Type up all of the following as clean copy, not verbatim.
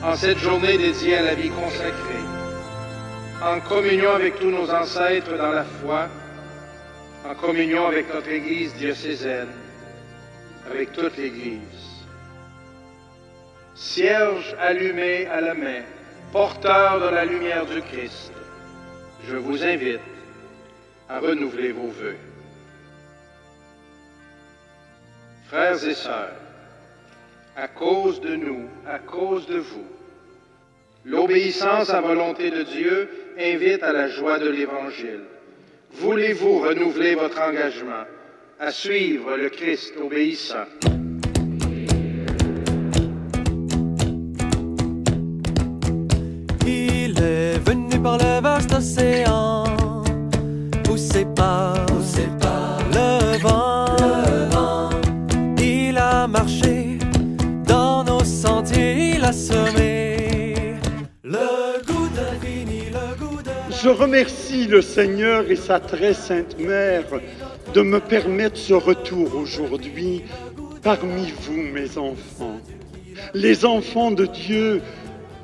en cette journée dédiée à la vie consacrée, en communion avec tous nos ancêtres dans la foi, en communion avec notre Église diocésaine, avec toute l'Église. Cierge allumé à la main, porteur de la lumière du Christ, je vous invite à renouveler vos vœux. Frères et sœurs, à cause de nous, à cause de vous, l'obéissance à la volonté de Dieu invite à la joie de l'Évangile. Voulez-vous renouveler votre engagement à suivre le Christ obéissant? Il est venu par le vaste océan, poussé par le vent. Il a marché dans nos sentiers, il a semé le goût d'infini, le goût de... Je remercie le Seigneur et sa très sainte Mère de me permettre ce retour aujourd'hui parmi vous, mes enfants. Les enfants de Dieu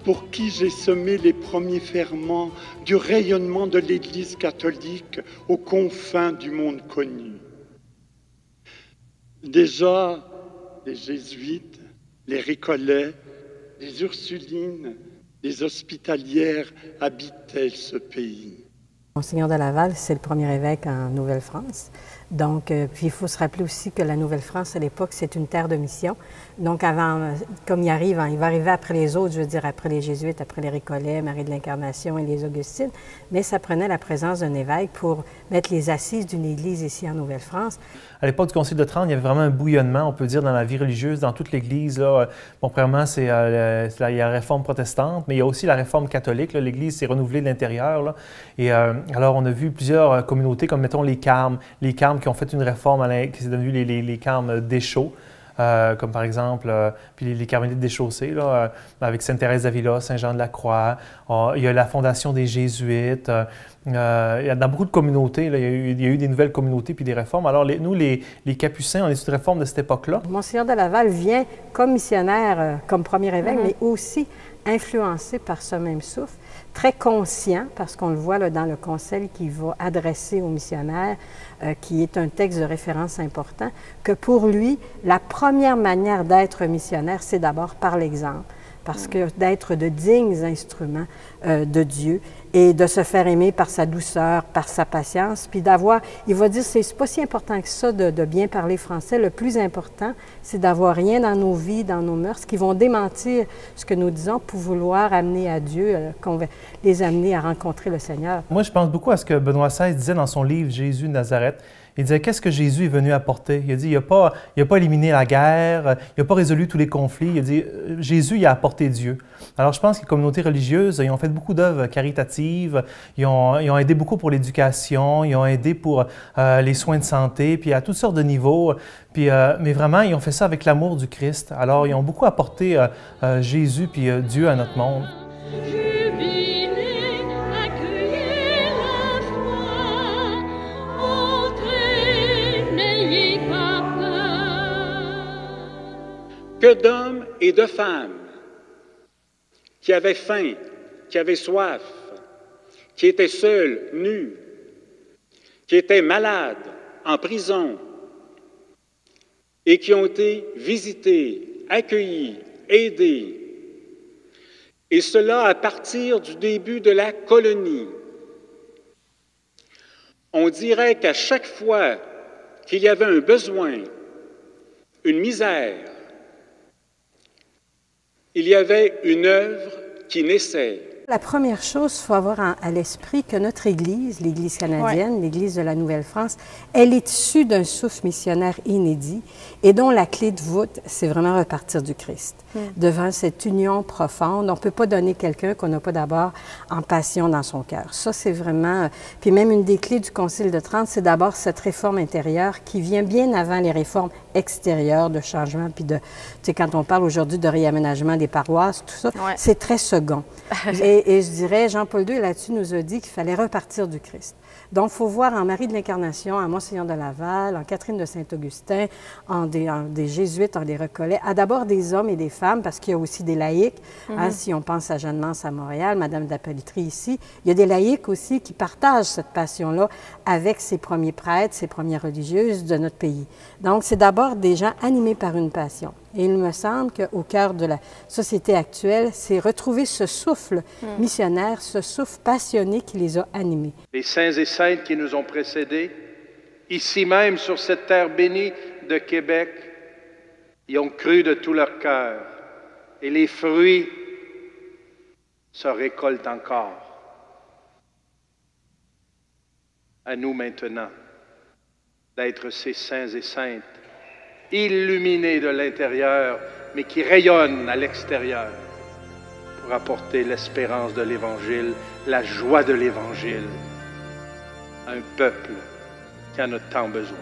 pour qui j'ai semé les premiers ferments du rayonnement de l'Église catholique aux confins du monde connu. Déjà, les jésuites, les récollets, les ursulines, les hospitalières habitaient ce pays. Monseigneur de Laval, c'est le premier évêque en Nouvelle-France. Donc, puis il faut se rappeler aussi que la Nouvelle-France, à l'époque, c'est une terre de mission. Donc, avant, comme il va arriver après les autres, je veux dire, après les Jésuites, après les Récollets, Marie de l'Incarnation et les Augustines, mais ça prenait la présence d'un évêque pour mettre les assises d'une église ici en Nouvelle-France. À l'époque du Concile de Trente, il y avait vraiment un bouillonnement, on peut dire, dans la vie religieuse, dans toute l'Église. Bon, premièrement, il y a la réforme protestante, mais il y a aussi la réforme catholique. L'Église s'est renouvelée de l'intérieur. Et alors, on a vu plusieurs communautés, comme mettons les Carmes qui ont fait une réforme qui s'est devenue les Carmes Deschaux, comme par exemple puis les Carmélites Déchaussés, là, avec Sainte-Thérèse d'Avila, Saint-Jean-de-la-Croix. Il y a la fondation des Jésuites. Dans beaucoup de communautés, là, il y a eu des nouvelles communautés puis des réformes. Alors, nous, les Capucins, on est sous une réforme de cette époque-là. Monseigneur de Laval vient comme missionnaire, comme premier évêque, mais aussi influencé par ce même souffle, très conscient, parce qu'on le voit là, dans le conseil qu'il va adresser aux missionnaires, qui est un texte de référence important, que pour lui, la première manière d'être missionnaire, c'est d'abord par l'exemple, parce que d'être de dignes instruments de Dieu et de se faire aimer par sa douceur, par sa patience, puis d'avoir, il va dire, c'est pas si important que ça de bien parler français. Le plus important, c'est d'avoir rien dans nos vies, dans nos mœurs, qui vont démentir ce que nous disons pour vouloir amener à Dieu, les amener à rencontrer le Seigneur. Moi, je pense beaucoup à ce que Benoît XVI disait dans son livre « Jésus de Nazareth ». Il disait, qu'est-ce que Jésus est venu apporter? Il a dit, il n'a pas éliminé la guerre, il n'a pas résolu tous les conflits. Il a dit, Jésus, il a apporté Dieu. Alors, je pense que les communautés religieuses, ils ont fait beaucoup d'œuvres caritatives, ils ont aidé beaucoup pour l'éducation, ils ont aidé pour les soins de santé, puis à toutes sortes de niveaux. Puis, mais vraiment, ils ont fait ça avec l'amour du Christ. Alors, ils ont beaucoup apporté Jésus puis Dieu à notre monde. Que d'hommes et de femmes qui avaient faim, qui avaient soif, qui étaient seuls, nus, qui étaient malades, en prison, et qui ont été visités, accueillis, aidés. Et cela à partir du début de la colonie. On dirait qu'à chaque fois qu'il y avait un besoin, une misère, il y avait une œuvre qui naissait. La première chose, il faut avoir à l'esprit que notre Église, l'Église canadienne, l'Église de la Nouvelle-France, elle est issue d'un souffle missionnaire inédit et dont la clé de voûte, c'est vraiment repartir du Christ. Devant cette union profonde, on ne peut pas donner quelqu'un qu'on n'a pas d'abord en passion dans son cœur. Ça, c'est vraiment... Puis même une des clés du Concile de Trente, c'est d'abord cette réforme intérieure qui vient bien avant les réformes extérieures de changement. Puis de, tu sais, quand on parle aujourd'hui de réaménagement des paroisses, tout ça, c'est très second. Et je dirais, Jean-Paul II là-dessus nous a dit qu'il fallait repartir du Christ. Donc, il faut voir en Marie de l'Incarnation, en Monseigneur de Laval, en Catherine de Saint-Augustin, en des jésuites, en des Recollets, à d'abord des hommes et des femmes, parce qu'il y a aussi des laïcs. Hein, si on pense à Jeanne-Mance à Montréal, Madame de la Pelletrie ici, il y a des laïcs aussi qui partagent cette passion-là avec ces premiers prêtres, ces premières religieuses de notre pays. Donc, c'est d'abord des gens animés par une passion. Et il me semble qu'au cœur de la société actuelle, c'est retrouver ce souffle missionnaire, ce souffle passionné qui les a animés. Les saints et saintes qui nous ont précédés, ici même sur cette terre bénie de Québec, y ont cru de tout leur cœur. Et les fruits se récoltent encore. À nous maintenant d'être ces saints et saintes, illuminés de l'intérieur, mais qui rayonnent à l'extérieur pour apporter l'espérance de l'Évangile, la joie de l'Évangile à un peuple qui en a tant besoin.